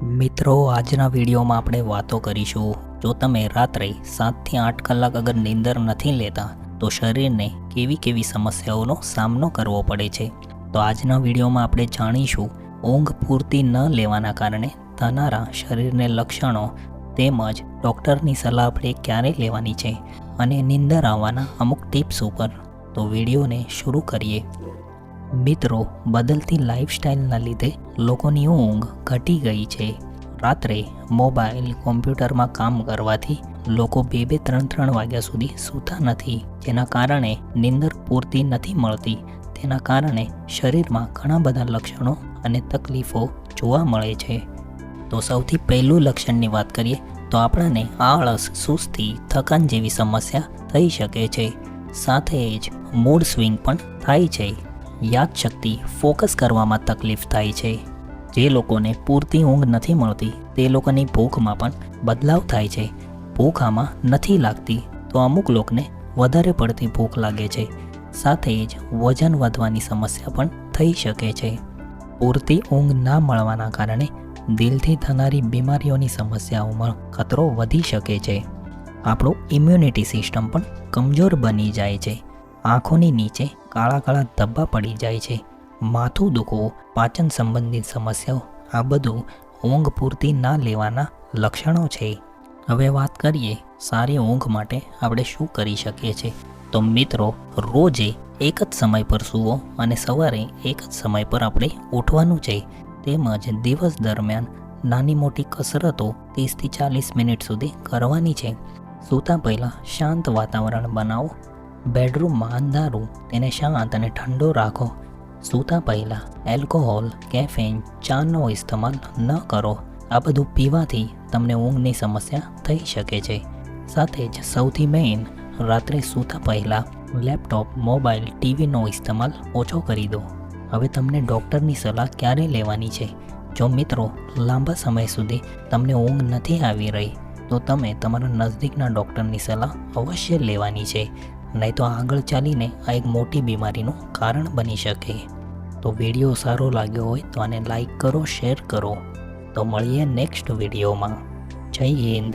મિત્રો, આજના વિડીયોમાં આપણે વાતો કરીશું. જો તમે રાત્રે 7 થી 8 કલાક અગર નીંદર નથી લેતા તો શરીરને કેવી સમસ્યાઓનો સામનો કરવો પડે છે. તો આજના વિડીયોમાં આપણે જાણીશું ઊંઘ પૂરતી ન લેવાના કારણે થનારા શરીરને લક્ષણો તેમજ ડૉક્ટરની સલાહ આપણે ક્યારે લેવાની છે અને નીંદર આવવાના અમુક ટિપ્સ ઉપર. તો વિડીયોને શરૂ કરીએ. મિત્રો, બદલતી લાઈફસ્ટાઈલના લીધે લોકોની ઊંઘ ઘટી ગઈ છે. રાત્રે મોબાઈલ કોમ્પ્યુટરમાં કામ કરવાથી લોકો 2-3 વાગ્યા સુધી સૂતા નથી, જેના કારણે નીંદર પૂરતી નથી મળતી. તેના કારણે શરીરમાં ઘણા બધા લક્ષણો અને તકલીફો જોવા મળે છે. તો સૌથી પહેલું લક્ષણની વાત કરીએ તો આપણને આળસ, સુસ્તી, થકાન જેવી સમસ્યા થઈ શકે છે. સાથે જ મૂડ સ્વિંગ પણ થાય છે. યાદશક્તિ, ફોકસ કરવામાં તકલીફ થાય છે. જે લોકોને પૂરતી ઊંઘ નથી મળતી તે લોકોની ભૂખમાં પણ બદલાવ થાય છે. ભૂખ આમાં નથી લાગતી તો અમુક લોકોને વધારે પડતી ભૂખ લાગે છે. સાથે જ વજન વધવાની સમસ્યા પણ થઈ શકે છે. પૂરતી ઊંઘ ના મળવાના કારણે દિલથી થનારી બીમારીઓની સમસ્યાઓમાં ખતરો વધી શકે છે. આપણું ઇમ્યુનિટી સિસ્ટમ પણ કમજોર બની જાય છે. આંખોની નીચે કાળા ધબ્બા પડી જાય છે. માથું દુખવું, પાચન સંબંધિત સમસ્યાઓ, આ બધું ઊંઘ પૂરતી ના લેવાના લક્ષણો છે. હવે વાત કરીએ સારી ઊંઘ માટે આપણે શું કરી શકીએ છીએ. તો મિત્રો, રોજે એક જ સમય પર સૂવો અને સવારે એક જ સમય પર આપણે ઉઠવાનું છે. તેમજ દિવસ દરમિયાન નાની મોટી કસરતો 30 થી 40 મિનિટ સુધી કરવાની છે. સૂતા પહેલાં શાંત વાતાવરણ બનાવો. બેડરૂમમાં અંધારું, તેને શાંત અને ઠંડો રાખો. સૂતા પહેલાં એલ્કોહોલ, કેફીન, ચાનો ઇસ્તેમાલ ન કરો. આ બધું પીવાથી તમને ઊંઘની સમસ્યા થઈ શકે છે. સાથે જ સૌથી મેઇન, રાત્રે સૂતા પહેલાં લેપટોપ, મોબાઈલ, ટીવીનો ઇસ્તેમાલ ઓછો કરી દો. હવે તમને ડૉક્ટરની સલાહ ક્યારે લેવાની છે? જો મિત્રો, લાંબા સમય સુધી તમને ઊંઘ નથી આવી રહી તો તમે તમારા નજદીકના ડૉક્ટરની સલાહ અવશ્ય લેવાની છે. નહીં તો આગળ ચાલીને આ એક મોટી બીમારીનું કારણ બની શકે. તો વિડીયો સારો લાગ્યો હોય તો આને લાઈક કરો, શેર કરો. તો મળીએ નેક્સ્ટ વિડીયોમાં. જય હિન્દ.